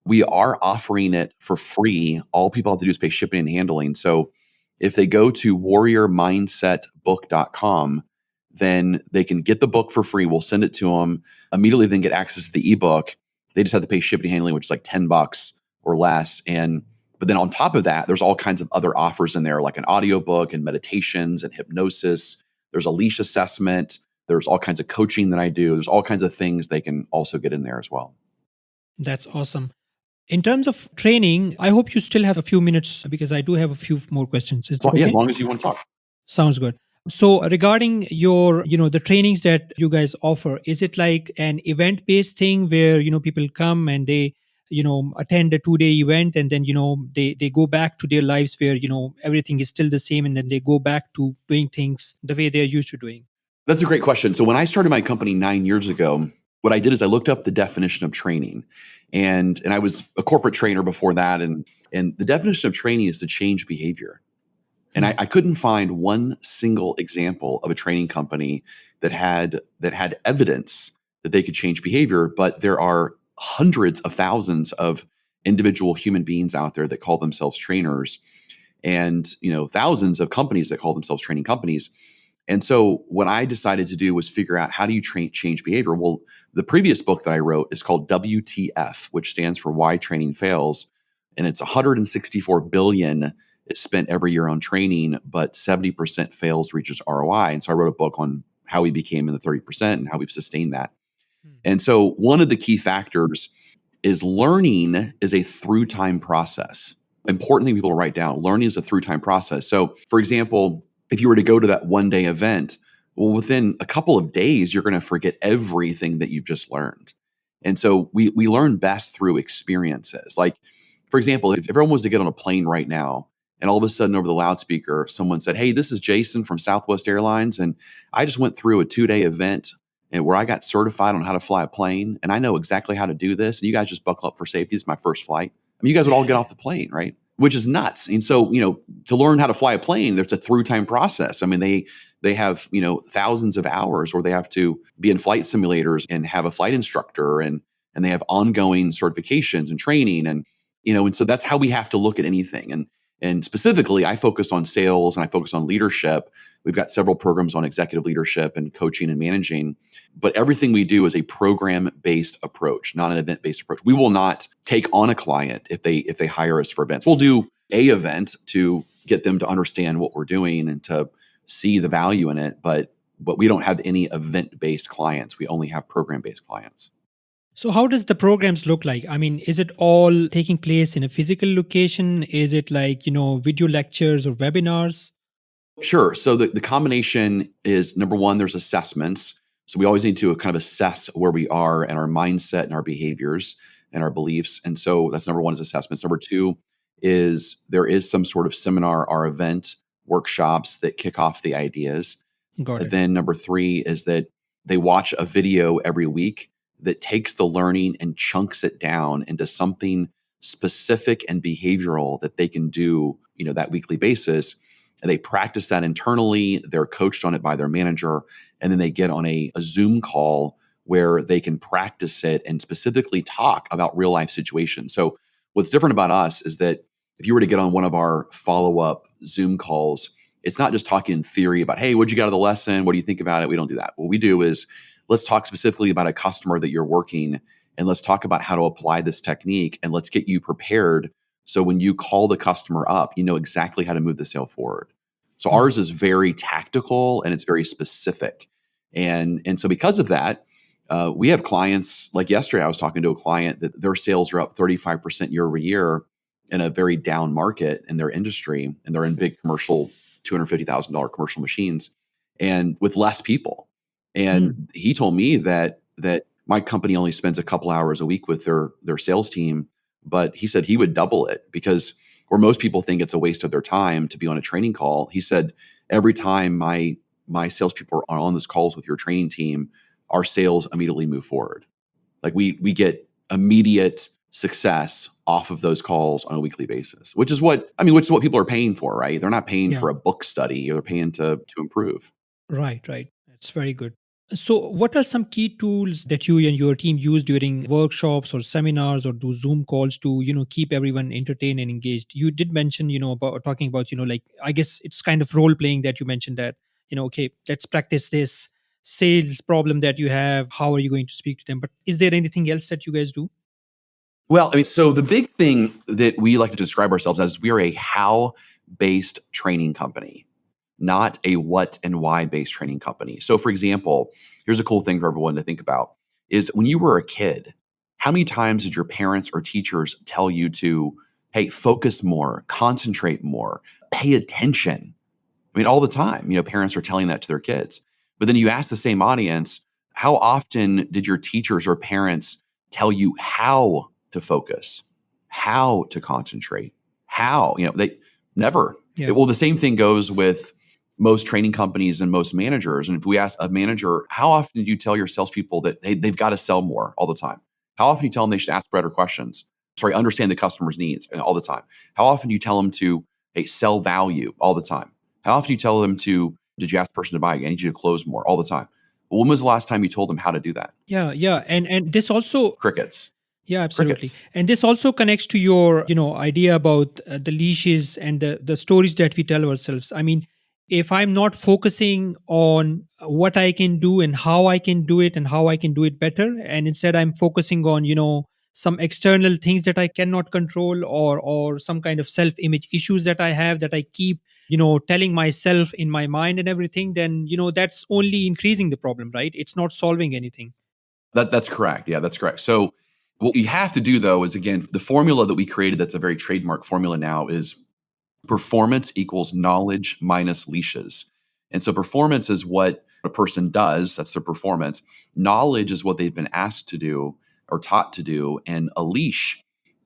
we are offering it for free. All people have to do is pay shipping and handling. So if they go to warriormindsetbook.com, then they can get the book for free. We'll send it to them immediately, then get access to the ebook. They just have to pay shipping and handling, which is like $10 or less. But then on top of that, there's all kinds of other offers in there, like an audiobook and meditations and hypnosis. There's a leash assessment. There's all kinds of coaching that I do. There's all kinds of things they can also get in there as well.
That's awesome. In terms of training, I hope you still have a few minutes because I do have a few more questions. Is that okay?
Yeah, as long as you want to talk.
Sounds good. So regarding your, the trainings that you guys offer, is it like an event-based thing where, people come and they, attend a 2-day event and then, they go back to their lives where, everything is still the same and then they go back to doing things the way they're used to doing?
That's a great question. So when I started my company 9 years ago, what I did is I looked up the definition of training. And I was a corporate trainer before that. And the definition of training is to change behavior. And I couldn't find one single example of a training company that had evidence that they could change behavior. But there are hundreds of thousands of individual human beings out there that call themselves trainers, and thousands of companies that call themselves training companies. And so what I decided to do was figure out, how do you change behavior? Well, the previous book that I wrote is called WTF, which stands for Why Training Fails. And it's 164 billion is spent every year on training, but 70% fails to reach its ROI. And so I wrote a book on how we became in the 30% and how we've sustained that. And so one of the key factors is learning is a through time process. Important thing people to write down: learning is a through time process. So for example, if you were to go to that 1-day event, well, within a couple of days, you're going to forget everything that you've just learned. And so we learn best through experiences. Like, for example, if everyone was to get on a plane right now and all of a sudden over the loudspeaker, someone said, "Hey, this is Jason from Southwest Airlines. And I just went through a 2-day event and where I got certified on how to fly a plane. And I know exactly how to do this. And you guys just buckle up for safety. It's my first flight." I mean, you guys would all get off the plane, right? Which is nuts. And so, to learn how to fly a plane, there's a through time process. I mean, they have, thousands of hours where they have to be in flight simulators and have a flight instructor, and they have ongoing certifications and training. And so that's how we have to look at anything. And specifically, I focus on sales and I focus on leadership. We've got several programs on executive leadership and coaching and managing, but everything we do is a program-based approach, not an event-based approach. We will not take on a client if they hire us for events. We'll do a event to get them to understand what we're doing and to see the value in it, but we don't have any event-based clients. We only have program-based clients.
So how does the programs look like? I mean, is it all taking place in a physical location? Is it like, video lectures or webinars?
Sure. So the combination is, number one, there's assessments. So we always need to kind of assess where we are and our mindset and our behaviors and our beliefs. And so that's number one, is assessments. Number two is there is some sort of seminar or event, workshops that kick off the ideas.
Got it.
Then number three is that they watch a video every week that takes the learning and chunks it down into something specific and behavioral that they can do, that weekly basis. And they practice that internally. They're coached on it by their manager. And then they get on a Zoom call where they can practice it and specifically talk about real life situations. So what's different about us is that if you were to get on one of our follow-up Zoom calls, it's not just talking in theory about, hey, what'd you get out of the lesson? What do you think about it? We don't do that. What we do is let's talk specifically about a customer that you're working, and let's talk about how to apply this technique, and let's get you prepared. So when you call the customer up, you know exactly how to move the sale forward. So
Mhm.
ours is very tactical and it's very specific. And so because of that, we have clients like yesterday, I was talking to a client that their sales are up 35% year over year in a very down market in their industry. And they're in big commercial, $250,000 commercial machines and with less people.
Mm.
And he told me that my company only spends a couple hours a week with their sales team, but he said he would double it because where most people think it's a waste of their time to be on a training call, he said every time my salespeople are on those calls with your training team, our sales immediately move forward. Like we get immediate success off of those calls on a weekly basis, which is what people are paying for, right? They're not paying
Yeah.
for a book study, they're paying to improve.
Right, right. That's very good. So, what are some key tools that you and your team use during workshops or seminars or do Zoom calls to, keep everyone entertained and engaged? You did mention, about talking about, like, I guess it's kind of role playing that you mentioned that, okay, let's practice this sales problem that you have. How are you going to speak to them? But is there anything else that you guys do?
Well, I mean, so the big thing that we like to describe ourselves as, we are a how based training company, not a what and why based training company. So, for example, here's a cool thing for everyone to think about is when you were a kid, how many times did your parents or teachers tell you to, hey, focus more, concentrate more, pay attention? I mean, all the time, parents are telling that to their kids. But then you ask the same audience, how often did your teachers or parents tell you how to focus, how to concentrate, how? They never.
Yeah.
Well, the same thing goes with most training companies and most managers. And if we ask a manager, how often do you tell your salespeople that they've got to sell more all the time? How often do you tell them they should ask better questions? Sorry, understand the customer's needs all the time. How often do you tell them to, hey, sell value all the time? How often do you tell them to, did you ask the person to buy? I need you to close more all the time. Well, when was the last time you told them how to do that?
Yeah. Yeah. And this also,
Crickets.
yeah, absolutely.
Crickets.
And this also connects to your, idea about the leashes and the stories that we tell ourselves. I mean, if I'm not focusing on what I can do and how I can do it and how I can do it better, and instead I'm focusing on, some external things that I cannot control, or some kind of self-image issues that I have that I keep, telling myself in my mind and everything, then, that's only increasing the problem, right? It's not solving anything.
That's correct. Yeah, that's correct. So what you have to do though is, again, the formula that we created, that's a very trademark formula now, is performance equals knowledge minus leashes. And so performance is what a person does, that's their performance. Knowledge is what they've been asked to do or taught to do. And a leash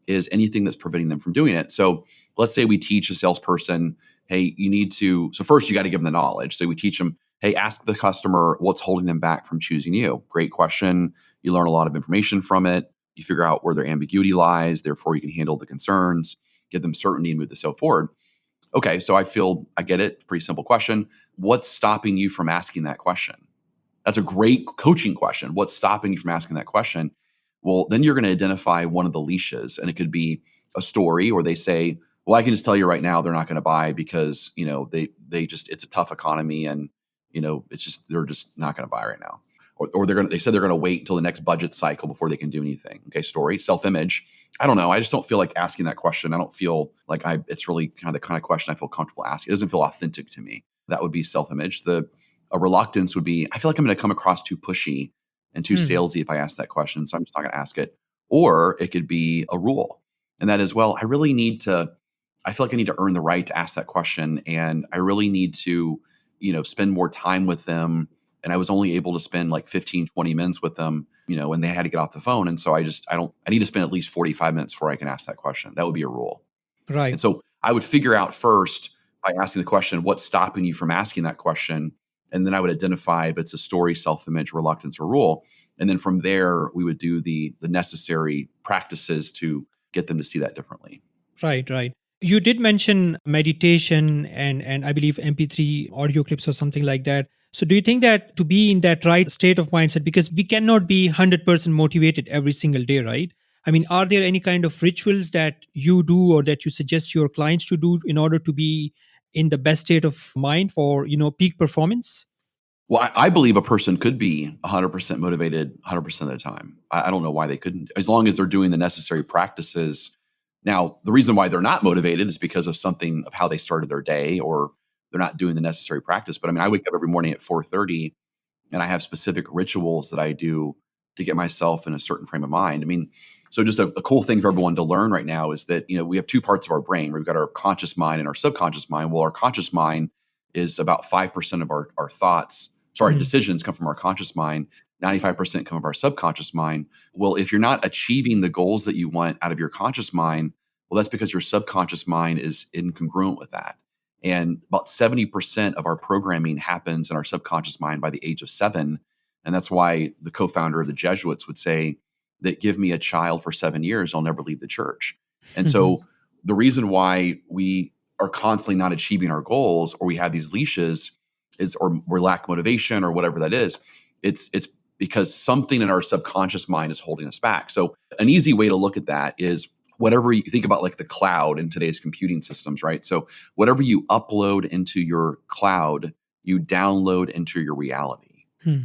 is anything that's preventing them from doing it. So let's say we teach a salesperson, hey, you need to, so first you got to give them the knowledge. So we teach them, hey, ask the customer what's holding them back from choosing you. Great question. You learn a lot of information from it. You figure out where their ambiguity lies. Therefore, you can handle the concerns, give them certainty, and move the sale forward. Okay, so I get it. Pretty simple question. What's stopping you from asking that question? That's a great coaching question. What's stopping you from asking that question? Well, then you're going to identify one of the leashes, and it could be a story, or they say, "Well, I can just tell you right now, they're not going to buy because they just it's a tough economy, and it's just they're just not going to buy right now." Or they said they're going to wait until the next budget cycle before they can do anything. Okay, story, self-image. I don't know. I just don't feel like asking that question. I don't feel like it's really kind of the kind of question I feel comfortable asking. It doesn't feel authentic to me. That would be self-image. A reluctance would be, I feel like I'm going to come across too pushy and too
Mhm.
salesy if I ask that question. So I'm just not going to ask it. Or it could be a rule. And that is, well, I feel like I need to earn the right to ask that question. And I really need to, spend more time with them. And I was only able to spend like 15, 20 minutes with them, when they had to get off the phone. And so I need to spend at least 45 minutes before I can ask that question. That would be a rule. And
Right.
so I would figure out first by asking the question, what's stopping you from asking that question? And then I would identify if it's a story, self-image, reluctance, or rule. And then from there, we would do the necessary practices to get them to see that differently.
Right, right. You did mention meditation and I believe MP3 audio clips or something like that. So do you think that to be in that right state of mindset, because we cannot be 100% motivated every single day, right? I mean, are there any kind of rituals that you do or that you suggest your clients to do in order to be in the best state of mind for, peak performance?
Well, I believe a person could be 100% motivated 100% of the time. I don't know why they couldn't, as long as they're doing the necessary practices. Now, the reason why they're not motivated is because of something of how they started their day, or they're not doing the necessary practice. But I mean, I wake up every morning at 4:30, and I have specific rituals that I do to get myself in a certain frame of mind. I mean, so just a cool thing for everyone to learn right now is that, we have two parts of our brain. We've got our conscious mind and our subconscious mind. Well, our conscious mind is about 5% of our thoughts. Sorry,
Mhm.
decisions come from our conscious mind. 95% come from our subconscious mind. Well, if you're not achieving the goals that you want out of your conscious mind, well, that's because your subconscious mind is incongruent with that. And about 70% of our programming happens in our subconscious mind by the age of 7. And that's why the co-founder of the Jesuits would say that, give me a child for 7 years, I'll never leave the church. And so the reason why we are constantly not achieving our goals, or we have these leashes, is, or we lack motivation, or whatever that is, it's because something in our subconscious mind is holding us back. So an easy way to look at that is, whatever you think about, like the cloud in today's computing systems, right? So whatever you upload into your cloud, you download into your reality.
Hmm.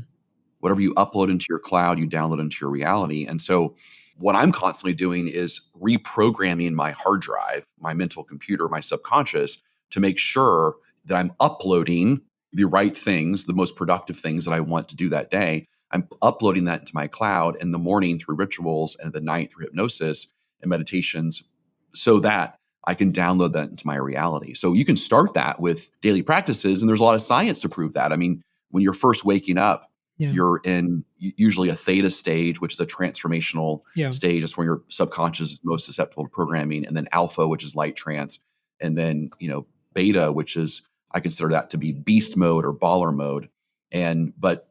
Whatever you upload into your cloud, you download into your reality. And so what I'm constantly doing is reprogramming my hard drive, my mental computer, my subconscious, to make sure that I'm uploading the right things, the most productive things that I want to do that day. I'm uploading that into my cloud in the morning through rituals, and at the night through hypnosis and meditations, so that I can download that into my reality. So you can start that with daily practices. And there's a lot of science to prove that. I mean, when you're first waking up,
Yeah.
you're in usually a theta stage, which is a transformational
Yeah.
stage. It's when your subconscious is most susceptible to programming. And then alpha, which is light trance. And then, beta, which is, I consider that to be beast mode or baller mode. But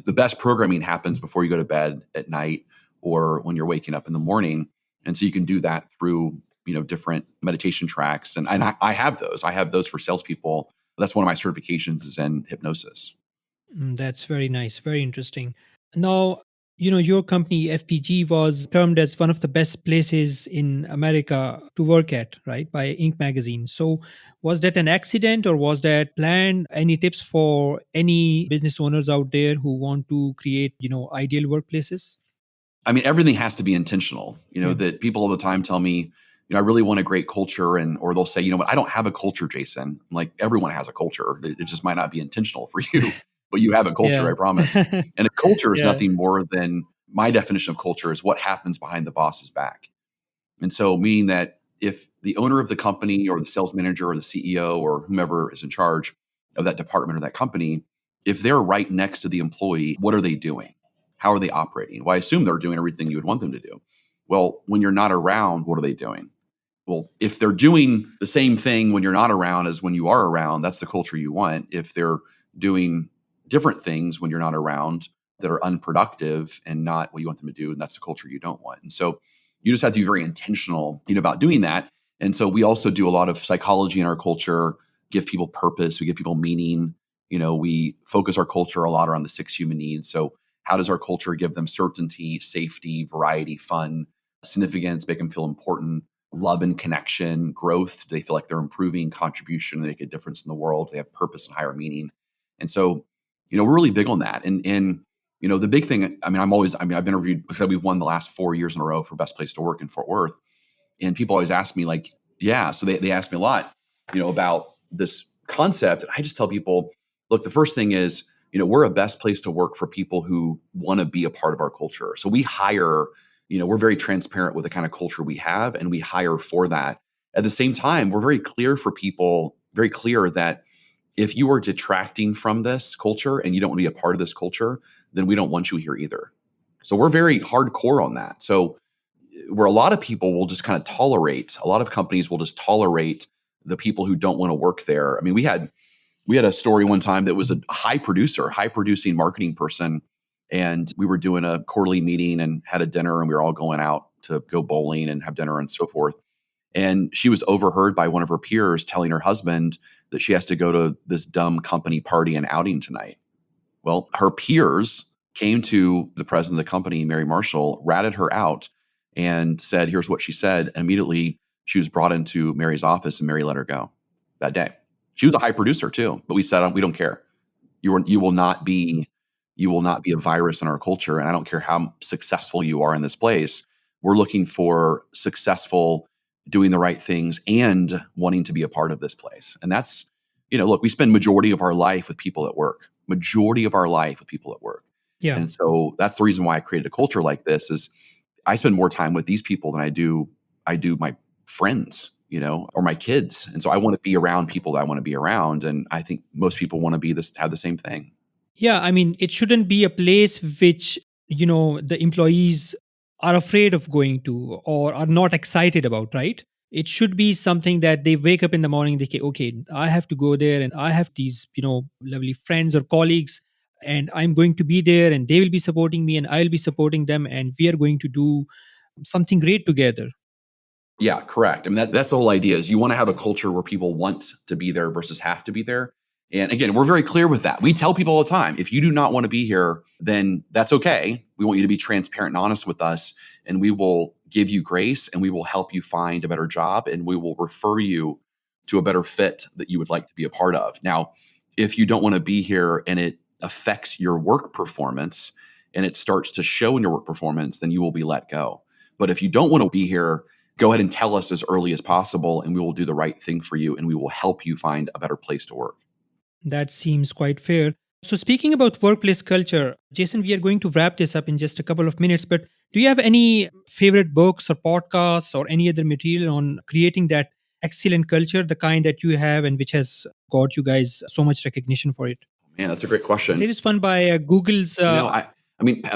the best programming happens before you go to bed at night, or when you're waking up in the morning. And so you can do that through, different meditation tracks. And I have those. I have those for salespeople. That's one of my certifications, is in hypnosis.
That's very nice. Very interesting. Now, your company FPG was termed as one of the best places in America to work at, right, by Inc. magazine. So, was that an accident or was that planned? Any tips for any business owners out there who want to create, ideal workplaces?
I mean, everything has to be intentional.
Yeah.
That people all the time tell me, I really want a great culture, or they'll say, what, I don't have a culture, Jason. I'm like, everyone has a culture. It just might not be intentional for you, but you have a culture,
Yeah.
I promise. And a culture is
Yeah.
nothing more than, my definition of culture is what happens behind the boss's back. And so, meaning that if the owner of the company, or the sales manager, or the CEO, or whomever is in charge of that department or that company, if they're right next to the employee, what are they doing? How are they operating? Well, I assume they're doing everything you would want them to do. Well, when you're not around, what are they doing? Well, if they're doing the same thing when you're not around as when you are around, that's the culture you want. If they're doing different things when you're not around that are unproductive and not what you want them to do, and that's the culture you don't want. And so you just have to be very intentional, about doing that. And so we also do a lot of psychology in our culture, give people purpose, we give people meaning. We focus our culture a lot around the 6 human needs. So how does our culture give them certainty, safety, variety, fun, significance, make them feel important, love and connection, growth? Do they feel like they're improving, contribution, they make a difference in the world? They have purpose and higher meaning. And so, we're really big on that. And the big thing, I mean, I've interviewed, said we've won the last 4 years in a row for best place to work in Fort Worth. And people always ask me, like, yeah. So they ask me a lot, about this concept. And I just tell people, look, the first thing is, we're a best place to work for people who want to be a part of our culture. So we hire, we're very transparent with the kind of culture we have, and we hire for that. At the same time, we're very clear for people, very clear that if you are detracting from this culture and you don't want to be a part of this culture, then we don't want you here either. So we're very hardcore on that. So where a lot of people will just kind of tolerate, a lot of companies will just tolerate the people who don't want to work there. I mean, we had a story one time that was a high producing marketing person, and we were doing a quarterly meeting and had a dinner, and we were all going out to go bowling and have dinner and so forth. And she was overheard by one of her peers telling her husband that she has to go to this dumb company party and outing tonight. Well, her peers came to the president of the company, Mary Marshall, ratted her out and said, here's what she said. And immediately she was brought into Mary's office, and Mary let her go. that day. She was a high producer too, but we said, we don't care. You will not be a virus in our culture. And I don't care how successful you are in this place. We're looking for successful, doing the right things and wanting to be a part of this place. And that's, look, we spend majority of our life with people at work,
Yeah.
And so that's the reason why I created a culture like this is I spend more time with these people than I do my friends, or my kids. And so I want to be around people that I want to be around. And I think most people want to have the same thing.
Yeah, I mean, it shouldn't be a place which, the employees are afraid of going to or are not excited about, right? It should be something that they wake up in the morning, they say, okay, I have to go there and I have these, lovely friends or colleagues, and I'm going to be there and they will be supporting me and I'll be supporting them and we are going to do something great together.
Yeah, correct. I mean, that's the whole idea is you want to have a culture where people want to be there versus have to be there. And again, we're very clear with that. We tell people all the time, if you do not want to be here, then that's okay. We want you to be transparent and honest with us, and we will give you grace and we will help you find a better job and we will refer you to a better fit that you would like to be a part of. Now, if you don't want to be here and it affects your work performance and it starts to show in your work performance, then you will be let go. But if you don't want to be here, go ahead and tell us as early as possible and we will do the right thing for you and we will help you find a better place to work.
That seems quite fair. So, speaking about workplace culture, Jason, we are going to wrap this up in just a couple of minutes. But do you have any favorite books or podcasts or any other material on creating that excellent culture, the kind that you have and which has got you guys so much recognition for it?
Man, that's a great question.
There is one by Google's.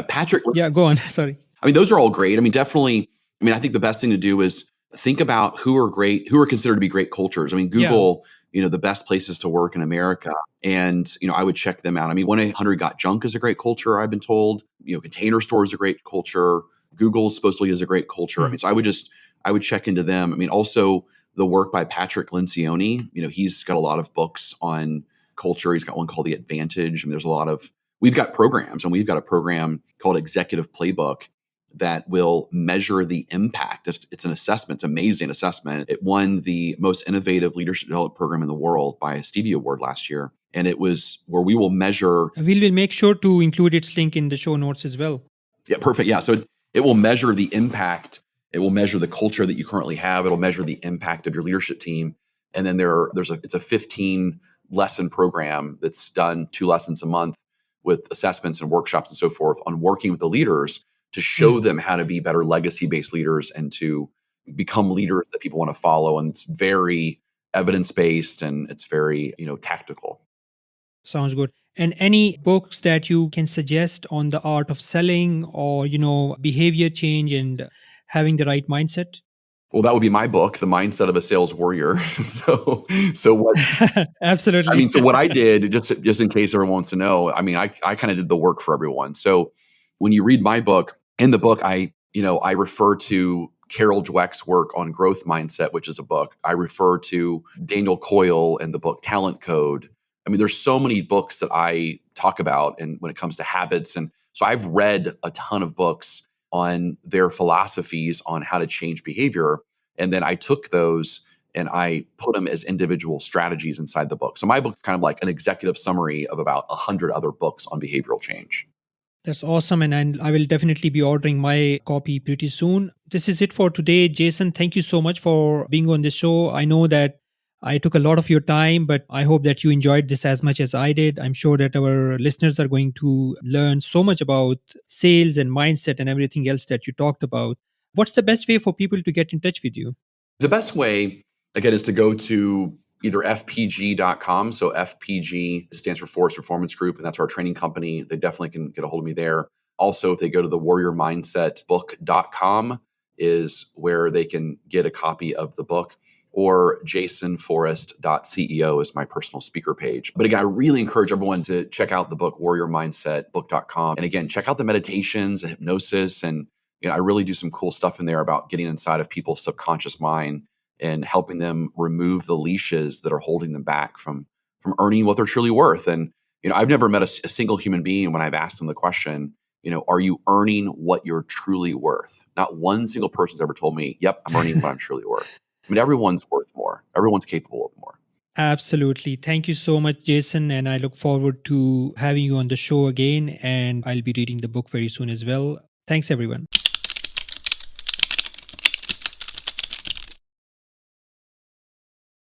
Patrick,
Yeah, go on. Sorry.
those are all great. Definitely. I think the best thing to do is think about who are considered to be great cultures.
Yeah.
Google, the best places to work in America. And, I would check them out. 1-800-GOT-JUNK is a great culture, I've been told. Container Store is a great culture. Google supposedly is a great culture.
Hmm.
So I would check into them. Also the work by Patrick Lencioni, he's got a lot of books on culture. He's got one called The Advantage. We've got programs, and we've got a program called Executive Playbook that will measure the impact. It's an assessment. It's an amazing assessment. It won the most innovative leadership development program in the world by a Stevie Award last year. And it was where we will measure.
We will make sure to include its link in the show notes as well.
Yeah, perfect. Yeah. So it will measure the impact. It will measure the culture that you currently have. It'll measure the impact of your leadership team. And then it's a 15 lesson program that's done 2 lessons a month with assessments and workshops and so forth on working with the leaders to show them how to be better legacy-based leaders and to become leaders that people want to follow. And it's very evidence-based and it's very, tactical.
Sounds good. And any books that you can suggest on the art of selling or, behavior change and having the right mindset?
Well, that would be my book, The Mindset of a Sales Warrior. so what
Absolutely.
so what I did, just in case everyone wants to know, I kind of did the work for everyone. So when you read my book, in the book, I refer to Carol Dweck's work on growth mindset, which is a book. I refer to Daniel Coyle and the book Talent Code. There's so many books that I talk about, and when it comes to habits, and so I've read a ton of books on their philosophies on how to change behavior, and then I took those and I put them as individual strategies inside the book. So my book is kind of like an executive summary of about 100 other books on behavioral change.
That's awesome. And I will definitely be ordering my copy pretty soon. This is it for today. Jason, thank you so much for being on this show. I know that I took a lot of your time, but I hope that you enjoyed this as much as I did. I'm sure that our listeners are going to learn so much about sales and mindset and everything else that you talked about. What's the best way for people to get in touch with you?
The best way, again, is to go to either fpg.com. So FPG stands for Forrest Performance Group, and that's our training company. They definitely can get a hold of me there. Also, if they go to the warriormindsetbook.com is where they can get a copy of the book, or jasonforrest.ceo is my personal speaker page. But again, I really encourage everyone to check out the book, warriormindsetbook.com. And again, check out the meditations, the hypnosis, and I really do some cool stuff in there about getting inside of people's subconscious mind and helping them remove the leashes that are holding them back from earning what they're truly worth. And I've never met a single human being when I've asked them the question, are you earning what you're truly worth? Not one single person's ever told me, yep, I'm earning what I'm truly worth. Everyone's worth more. Everyone's capable of more.
Absolutely. Thank you so much, Jason. And I look forward to having you on the show again. And I'll be reading the book very soon as well. Thanks, everyone.